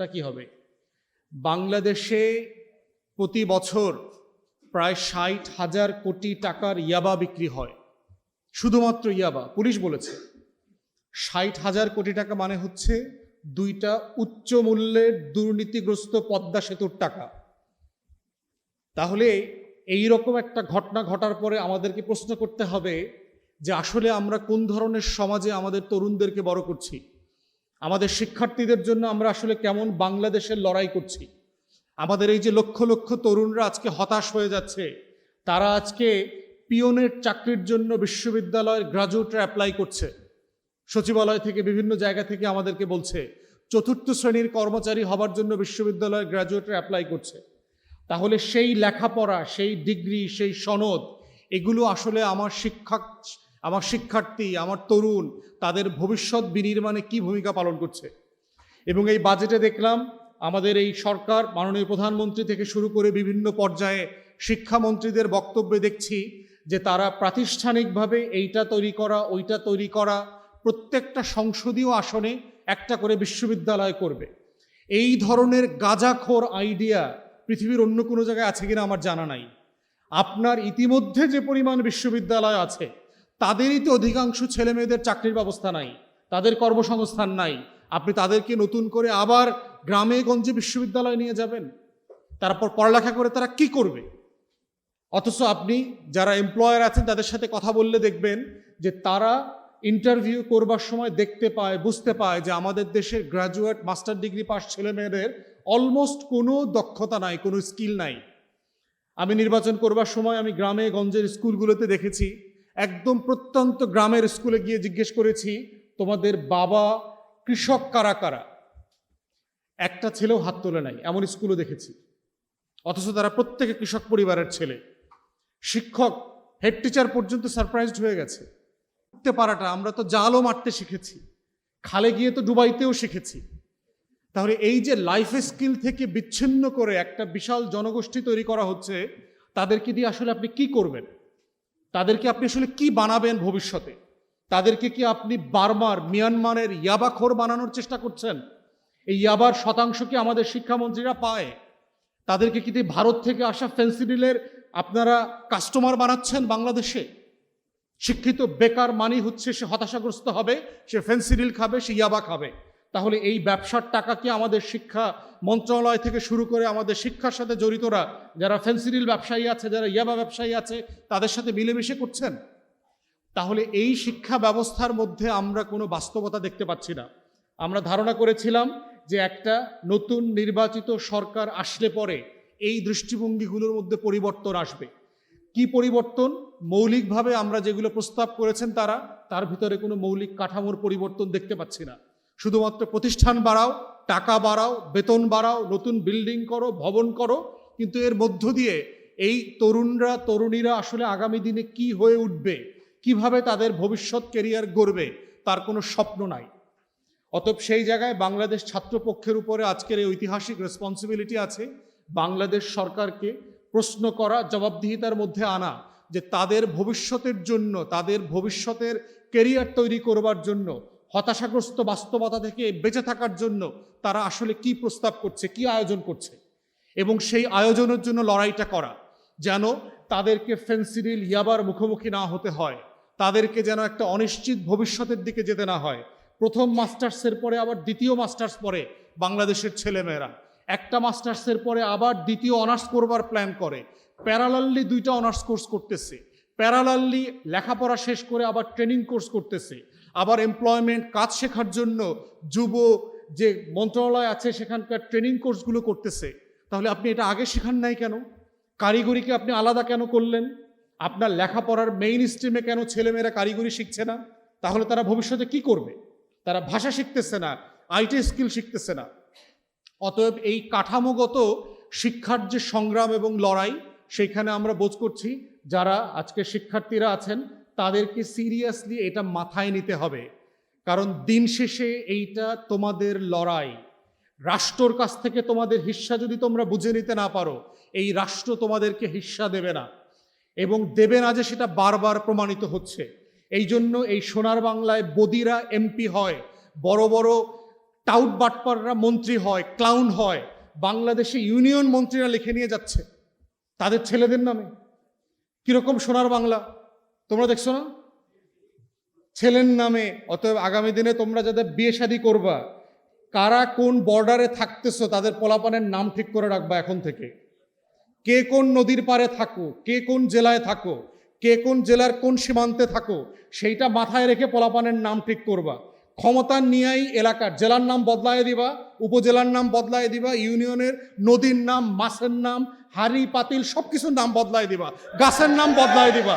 কি হবে? বাংলাদেশে প্রতি বছর প্রায় ৬০,০০০ কোটি টাকার ইয়াবা বিক্রি হয়। শুধুমাত্র ইয়াবা। পুলিশ বলেছে ৬০,০০০ কোটি টাকা মানে হচ্ছে ২টা উচ্চ মূল্যের দুর্নীতিগ্রস্ত পদ্মা সেতুর টাকা। তাহলে এই রকম একটা ঘটনা ঘটার পরে আমাদেরকে প্রশ্ন করতে হবে যে আসলে আমরা কোন ধরনের সমাজে আমাদের তরুণদেরকে বড় করছি, আমাদের শিক্ষার্থীদের জন্য আমরা আসলে কেমন বাংলাদেশের লড়াই করছি। আমাদের এই যে লক্ষ লক্ষ তরুণরা আজকে হতাশ হয়ে যাচ্ছে, তারা আজকে পিওনের চাকরির জন্য বিশ্ববিদ্যালয়ের গ্রাজুয়েটরা অ্যাপ্লাই করছে, সচিবালয় থেকে বিভিন্ন জায়গা থেকে আমাদেরকে বলছে চতুর্থ শ্রেণীর কর্মচারী হবার জন্য বিশ্ববিদ্যালয়ের গ্রাজুয়েটরা অ্যাপ্লাই করছে। তাহলে সেই লেখাপড়া, সেই ডিগ্রি, সেই সনদ, এগুলো আসলে আমার শিক্ষার্থী, আমার তরুণ, তাদের ভবিষ্যৎ বিনির্মাণে কি ভূমিকা পালন করছে। এবং এই বাজেটে দেখলাম আমাদের এই সরকার, মাননীয় প্রধানমন্ত্রী থেকে শুরু করে বিভিন্ন পর্যায়ে শিক্ষামন্ত্রীদের বক্তব্যে দেখছি যে তারা প্রাতিষ্ঠানিকভাবে এইটা তৈরি করা, ওইটা তৈরি করা, প্রত্যেকটা সংসদীয় আসনে একটা করে বিশ্ববিদ্যালয় করবে। এই ধরনের গাঁজাখোর আইডিয়া পৃথিবীর অন্য কোনো জায়গায় আছে কিনা আমার জানা নাই। আপনার ইতিমধ্যে যে পরিমাণ বিশ্ববিদ্যালয় আছে তাদেরই তো অধিকাংশ ছেলে মেয়েদের চাকরির ব্যবস্থা নাই, তাদের কর্মসংস্থান নাই। আপনি তাদেরকে নতুন করে আবার গ্রামে গঞ্জে বিশ্ববিদ্যালয় নিয়ে যাবেন, তারপর পড়ালেখা করে তারা কি করবে? অথচ আপনি যারা এমপ্লয়ার আছেন তাদের সাথে কথা বললে দেখবেন যে তারা ইন্টারভিউ করবার সময় দেখতে পায়, বুঝতে পায় যে আমাদের দেশের গ্রাজুয়েট, মাস্টার ডিগ্রি পাস ছেলে মেয়েদের অলমোস্ট কোনো দক্ষতা নাই, কোনো স্কিল নাই। আমি নির্বাচন করবার সময় আমি গ্রামে গঞ্জের স্কুলগুলোতে দেখেছি, একদম প্রত্যন্ত গ্রামের স্কুলে গিয়ে জিজ্ঞেস করেছি তোমাদের বাবা কৃষক কারা কারা, একটা ছেলেও হাত তোলে নাই, এমন স্কুলও দেখেছি। অথচ তারা প্রত্যেকে কৃষক পরিবারের ছেলে। শিক্ষক, হেড টিচার পর্যন্ত সারপ্রাইজড হয়ে গেছে। উঠতে পারাটা, আমরা তো জালও মারতে শিখেছি, খালে গিয়ে তো ডুবাইতেও শিখেছি। তাহলে এই যে লাইফ স্কিল থেকে বিচ্ছিন্ন করে একটা বিশাল জনগোষ্ঠী তৈরি করা হচ্ছে, তাদেরকে দিয়ে আসলে আপনি কি করবেন? তাদেরকে আপনি আসলে কি বানাবেন ভবিষ্যতে? তাদেরকে কি আপনি বার্মার, মিয়ানমারের ইয়াবাখোর বানানোর চেষ্টা করছেন? এই ইয়াবার শতাংশ কি আমাদের শিক্ষামন্ত্রীরা পায়? তাদেরকে কি ভারত থেকে আসা ফেন্সিডিলের আপনারা কাস্টমার বানাচ্ছেন বাংলাদেশে? শিক্ষিত বেকার মানি হচ্ছে সে হতাশাগ্রস্ত হবে, সে ফেন্সিডিল খাবে, সে ইয়াবা খাবে। তাহলে এই ব্যবসার টাকা কি আমাদের শিক্ষা মন্ত্রণালয় থেকে শুরু করে আমাদের শিক্ষার সাথে জড়িতরা, যারা ফেন্সিডিল ব্যবসায়ী আছে, যারা ইয়াবা ব্যবসায়ী আছে, তাদের সাথে মিলেমিশে করছেন? তাহলে এই শিক্ষা ব্যবস্থার মধ্যে আমরা কোনো বাস্তবতা দেখতে পাচ্ছি না। আমরা ধারণা করেছিলাম যে একটা নতুন নির্বাচিত সরকার আসলে পরে এই দৃষ্টিভঙ্গিগুলোর মধ্যে পরিবর্তন আসবে। কি পরিবর্তন? মৌলিকভাবে আমরা যেগুলো প্রস্তাব করেছেন তার ভিতরে কোনো মৌলিক কাঠামোর পরিবর্তন দেখতে পাচ্ছি না। শুধুমাত্র প্রতিষ্ঠান বাড়াও, টাকা বাড়াও, বেতন বাড়াও, নতুন বিল্ডিং করো, ভবন করো, কিন্তু এর মধ্য দিয়ে এই তরুণরা, তরুণীরা আসলে আগামী দিনে কি হয়ে উঠবে, কিভাবে তাদের ভবিষ্যৎ কেরিয়ার গড়বে, তার কোনো স্বপ্ন নাই। অতএব সেই জায়গায় বাংলাদেশ ছাত্রপক্ষের উপরে আজকের এই ঐতিহাসিক রেসপন্সিবিলিটি আছে বাংলাদেশ সরকারকে প্রশ্ন করা, জবাবদিহিতার মধ্যে আনা, যে তাদের ভবিষ্যতের জন্য, তাদের ভবিষ্যতের কেরিয়ার তৈরি করবার জন্য, হতাশাগ্রস্ত বাস্তবতা থেকে বেঁচে থাকার জন্য তারা আসলে কি প্রস্তাব করছে, কি আয়োজন করছে, এবং সেই আয়োজনের জন্য লড়াইটা করা, যেন তাদেরকে ফেন্সিডিল ইয়াবার মুখোমুখি না হতে হয়, তাদেরকে যেন একটা অনিশ্চিত ভবিষ্যতের দিকে যেতে না হয়। প্রথম মাস্টার্সের পরে আবার দ্বিতীয় মাস্টার্স পরে বাংলাদেশের ছেলেমেয়েরা, একটা মাস্টার্সের পরে আবার দ্বিতীয় অনার্স করবার প্ল্যান করে, প্যারালালি 2টা অনার্স কোর্স করতেছে, প্যারালালি লেখাপড়া শেষ করে আবার ট্রেনিং কোর্স করতেছে, আবার এমপ্লয়মেন্ট, কাজ শেখার জন্য যুব যে মন্ত্রণালয় আছে সেখানকার ট্রেনিং কোর্সগুলো করতেছে। তাহলে আপনি এটা আগে শেখান নাই কেন? কারিগরিকে আপনি আলাদা কেন করলেন? আপনার লেখাপড়ার মেইন স্ট্রিমে কেন ছেলেমেয়েরা কারিগরি শিখছে না? তাহলে তারা ভবিষ্যতে কি করবে? তারা ভাষা শিখতেছে না, আইটি স্কিল শিখতেছে না। অতএব এই কাঠামোগত শিক্ষার যে সংগ্রাম এবং লড়াই, সেইখানে আমরা বোধ করছি যারা আজকে শিক্ষার্থীরা আছেন তাদেরকে সিরিয়াসলি এটা মাথায় নিতে হবে। কারণ দিন শেষে এইটা তোমাদের লড়াই। রাষ্ট্রর কাছ থেকে তোমাদের হিস্সা যদি তোমরা বুঝে নিতে না পারো, এই রাষ্ট্র তোমাদেরকে হিস্সা দেবে না, এবং দেবে না যে সেটা বারবার প্রমাণিত হচ্ছে। এই জন্য এই সোনার বাংলায় বদিরা এমপি হয়, বড় বড় টাউট বাটপাররা মন্ত্রী হয়, ক্লাউন হয়, বাংলাদেশে ইউনিয়ন মন্ত্রীরা লিখে নিয়ে যাচ্ছে তাদের ছেলেদের নামে। কিরকম সোনার বাংলা তোমরা দেখছো না? ছেলের নামে। অতএব আগামী দিনে তোমরা যাদের বিয়ে শাদী করবা, কারা কোন বর্ডারে থাকতেছো তাদের পোলাপানের নাম ঠিক করে রাখবা এখন থেকে। কে কোন নদীর পাড়ে থাকো, কে কোন জেলায় থাকো, কে কোন জেলার কোন সীমান্তে থাকো, সেইটা মাথায় রেখে পোলাপানের নাম ঠিক করবা। ক্ষমতা নিয়েই এলাকার জেলার নাম বদলায় দিবা, উপজেলার নাম বদলায় দিবা, ইউনিয়নের নদীর নাম, মাছের নাম, হাড়ি পাতিল সব কিছুর নাম বদলায় দিবা, গাছের নাম বদলায় দিবা।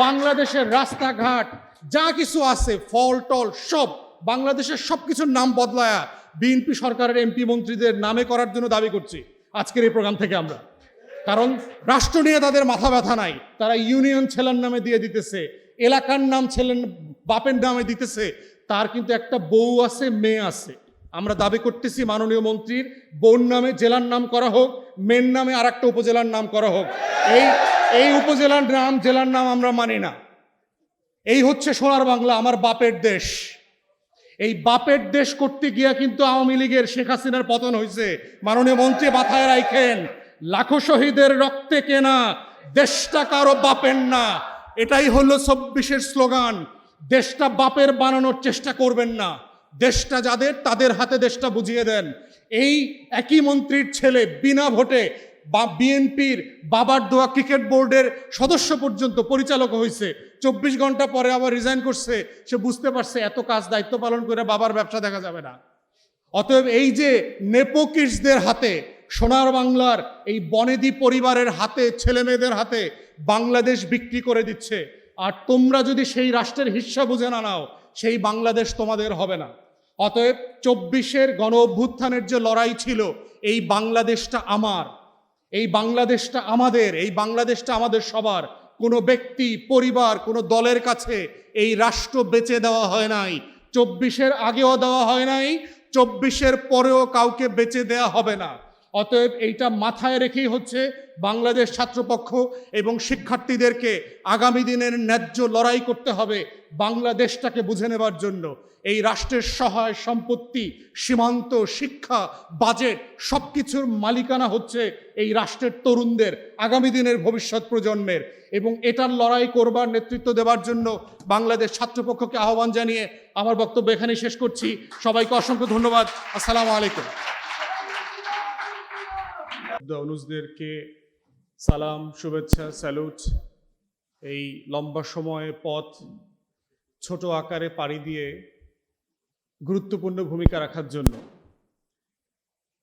বাংলাদেশের রাস্তাঘাট যা কিছু আছে, ফল টল সব বাংলাদেশের সব কিছুর নাম বদলায়া বিএনপি সরকারের এমপি মন্ত্রীদের নামে করার জন্য দাবি করছি আজকের এই প্রোগ্রাম থেকে আমরা। কারণ রাষ্ট্র নিয়ে তাদের মাথা ব্যথা নাই, তারা ইউনিয়ন ছেলের নামে দিয়ে দিতেছে, এলাকার নাম ছেলের বাপের নামে দিতেছে। তার কিন্তু একটা বউ আছে, মেয়ে আছে। আমরা দাবি করতেছি মাননীয় মন্ত্রীর বউর নামে জেলার নাম করা হোক, মেয়ের নামে আর একটা উপজেলার নাম করা হোক। এই উপজেলার নাম জেলার নাম আমরা মানি না। এই হচ্ছে সোনার বাংলা, আমার বাপের দেশ। এই বাপের দেশ করতে গিয়া কিন্তু আওয়ামী লীগের শেখ হাসিনার পতন হয়েছে। মাননীয় মন্ত্রী মাথায় রাখেন, লাখো শহীদের রক্তে কেনা দেশটা কারো বাপের না। এটাই হলো ২৪-এর স্লোগান। দেশটা বাপের বানানোর চেষ্টা করবেন না, দেশটা যাদের তাদের হাতে দেশটা বুঝিয়ে দেন। এই একই মন্ত্রীর ছেলে বিনা ভোটে বা বিএনপির বাবার দোয়া ক্রিকেট বোর্ডের সদস্য পর্যন্ত পরিচালক হয়েছে, ২৪ ঘন্টা পরে আবার রিজাইন করছে। সে বুঝতে পারছে এত কাজ দায়িত্ব পালন করে বাবার ব্যবসা দেখা যাবে না। অতএব এই যে নেপোকিসদের হাতে, সোনার বাংলার এই বনেদি পরিবারের হাতে, ছেলে মেয়েদের হাতে বাংলাদেশ বিক্রি করে দিচ্ছে। আর তোমরা যদি সেই রাষ্ট্রের হিস্সা বুঝে না নাও, সেই বাংলাদেশ তোমাদের হবে না। অতএব ২৪-এর গণ অভ্যুত্থানের যে লড়াই ছিল, এই বাংলাদেশটা আমার, এই বাংলাদেশটা আমাদের, এই বাংলাদেশটা আমাদের সবার। কোনো ব্যক্তি, পরিবার, কোনো দলের কাছে এই রাষ্ট্র বেচে দেওয়া হয় নাই। ২৪-এর আগেও দেওয়া হয় নাই, ২৪-এর পরেও কাউকে বেচে দেওয়া হবে না। অতএব এইটা মাথায় রেখেই হচ্ছে বাংলাদেশ ছাত্রপক্ষ এবং শিক্ষার্থীদেরকে আগামী দিনের ন্যায্য লড়াই করতে হবে বাংলাদেশটাকে বুঝে নেবার জন্য। এই রাষ্ট্রের সহায় সম্পত্তি, সীমান্ত, শিক্ষা, বাজেট সব কিছুর মালিকানা হচ্ছে এই রাষ্ট্রের তরুণদের, আগামী দিনের ভবিষ্যৎ প্রজন্মের। এবং এটার লড়াই করবার নেতৃত্ব দেওয়ার জন্য বাংলাদেশ ছাত্রপক্ষকে আহ্বান জানিয়ে আমার বক্তব্য এখানেই শেষ করছি। সবাইকে অসংখ্য ধন্যবাদ। আসসালামু আলাইকুম। অনুজদেরকে সালাম, শুভেচ্ছা, স্যালুট। এই লম্বা সময় পথ ছোট আকারে পাড়ি দিয়ে গুরুত্বপূর্ণ ভূমিকা রাখার জন্য।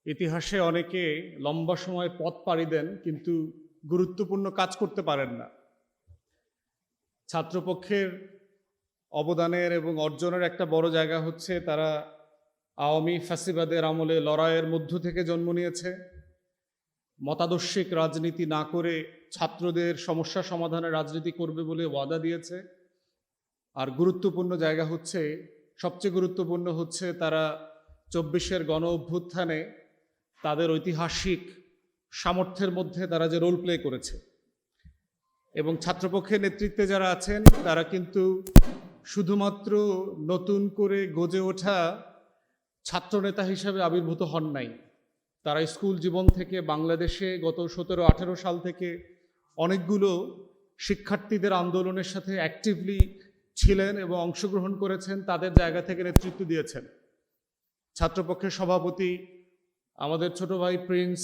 ইতিহাসে অনেকে লম্বা সময় পথ পাড়ি দেন কিন্তু গুরুত্বপূর্ণ কাজ করতে পারেন না। ছাত্রপক্ষের অবদানের এবং অর্জনের একটা বড় জায়গা হচ্ছে তারা আওয়ামী ফ্যাসিবাদের আমলে লড়াইয়ের মধ্য থেকে জন্ম নিয়েছে। মতাদর্শিক রাজনীতি না করে ছাত্রদের সমস্যা সমাধানের রাজনীতি করবে বলে ওয়াদা দিয়েছে। আর গুরুত্বপূর্ণ জায়গা হচ্ছে, সবচেয়ে গুরুত্বপূর্ণ হচ্ছে তারা ২৪-এর গণ অভ্যুত্থানে তাদের ঐতিহাসিক সামর্থ্যের মধ্যে তারা যে রোল প্লে করেছে। এবং ছাত্রপক্ষের নেতৃত্বে যারা আছেন তারা কিন্তু শুধুমাত্র নতুন করে গজে ওঠা ছাত্রনেতা হিসেবে আবির্ভূত হন নাই। তারা স্কুল জীবন থেকে বাংলাদেশে গত ১৭-১৮ সাল থেকে অনেকগুলো শিক্ষার্থীদের আন্দোলনের সাথে অ্যাক্টিভলি ছিলেন এবং অংশগ্রহণ করেছেন, তাদের জায়গা থেকে নেতৃত্ব দিয়েছেন। ছাত্রপক্ষের সভাপতি আমাদের ছোট ভাই প্রিন্স,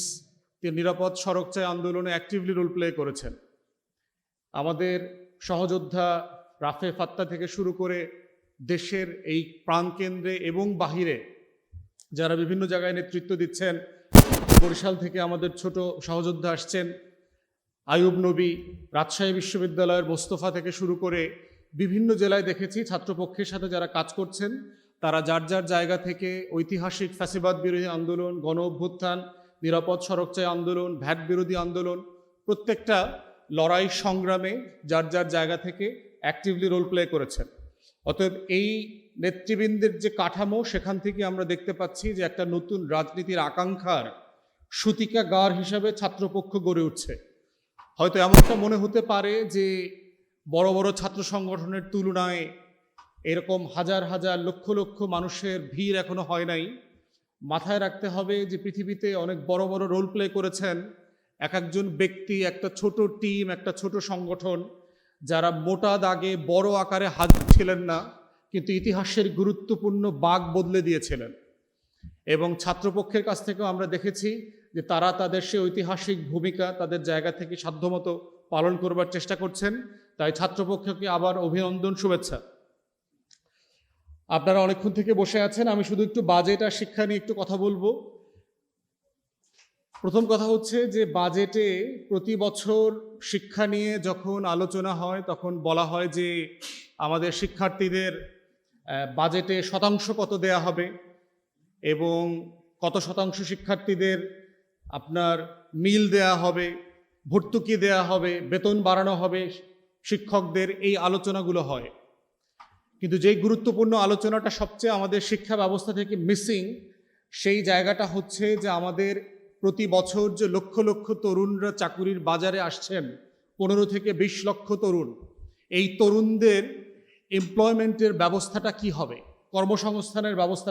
তিনি নিরাপদ সড়ক চাই আন্দোলনে অ্যাক্টিভলি রোল প্লে করেছেন। আমাদের সহযোদ্ধা রাফে ফাত্তা থেকে শুরু করে দেশের এই প্রাণকেন্দ্রে এবং বাহিরে যারা বিভিন্ন জায়গায় নেতৃত্ব দিচ্ছেন, বরিশাল থেকে আমাদের ছোট সহযোদ্ধা আসছেন, আয়ুব নবী, রাজশাহী বিশ্ববিদ্যালয়ের মোস্তফা থেকে শুরু করে বিভিন্ন জেলায় দেখেছি ছাত্রপক্ষের সাথে যারা কাজ করছেন তারা যার যার জায়গা থেকে ঐতিহাসিক ফ্যাসিবাদ বিরোধী আন্দোলন, গণ অভ্যুত্থান, নিরাপদ সড়ক চাই আন্দোলন, ভ্যাট বিরোধী আন্দোলন, প্রত্যেকটা লড়াই সংগ্রামে যার যার জায়গা থেকে অ্যাক্টিভলি রোল প্লে করেছেন। অতএব এই নেতৃবৃন্দের যে কাঠামো, সেখান থেকে আমরা দেখতে পাচ্ছি যে একটা নতুন রাজনীতির আকাঙ্ক্ষার সূতিকাগার হিসাবে ছাত্রপক্ষ গড়ে উঠছে। হয়তো এমনটা মনে হতে পারে যে বড় বড় ছাত্র সংগঠনের তুলনায় এরকম হাজার হাজার লক্ষ লক্ষ মানুষের ভিড় এখনো হয় নাই, মাথায় রাখতে হবে যে পৃথিবীতে অনেক বড় বড় রোল প্লে করেছেন এক একজন ব্যক্তি, একটা ছোট টিম, একটা ছোট সংগঠন, যারা মোটা দাগে বড় আকারে হাজির ছিলেন না, কিন্তু ইতিহাসের গুরুত্বপূর্ণ বাঁক বদলে দিয়েছিলেন। এবং ছাত্রপক্ষের কাছ থেকেও আমরা দেখেছি যে তারা তাদের সে ঐতিহাসিক ভূমিকা তাদের জায়গা থেকে সাধ্যমতো পালন করবার চেষ্টা করছেন। তাই ছাত্রপক্ষকে আবার অভিনন্দন, শুভেচ্ছা। আপনারা অনেকক্ষণ থেকে বসে আছেন, আমি শুধু একটু বাজেট আর শিক্ষা নিয়ে একটু কথা বলবো। প্রথম কথা হচ্ছে যে বাজেটে প্রতি বছর শিক্ষা নিয়ে যখন আলোচনা হয় তখন বলা হয় যে আমাদের শিক্ষার্থীদের বাজেটে শতাংশ কত দেয়া হবে এবং কত শতাংশ শিক্ষার্থীদের আপনার মিল দেয়া হবে, ভর্তুকি দেয়া হবে, বেতন বাড়ানো হবে শিক্ষকদের, এই আলোচনাগুলো হয়। কিন্তু যেই গুরুত্বপূর্ণ আলোচনাটা সবচেয়ে আমাদের শিক্ষা ব্যবস্থা থেকে মিসিং, সেই জায়গাটা হচ্ছে যে আমাদের প্রতি বছর যে লক্ষ লক্ষ তরুণরা চাকুরির বাজারে আসছেন, 15 থেকে 20 লক্ষ তরুণ, এই তরুণদের এমপ্লয়মেন্টের ব্যবস্থাটা কি হবে, কর্মসংস্থানের ব্যবস্থা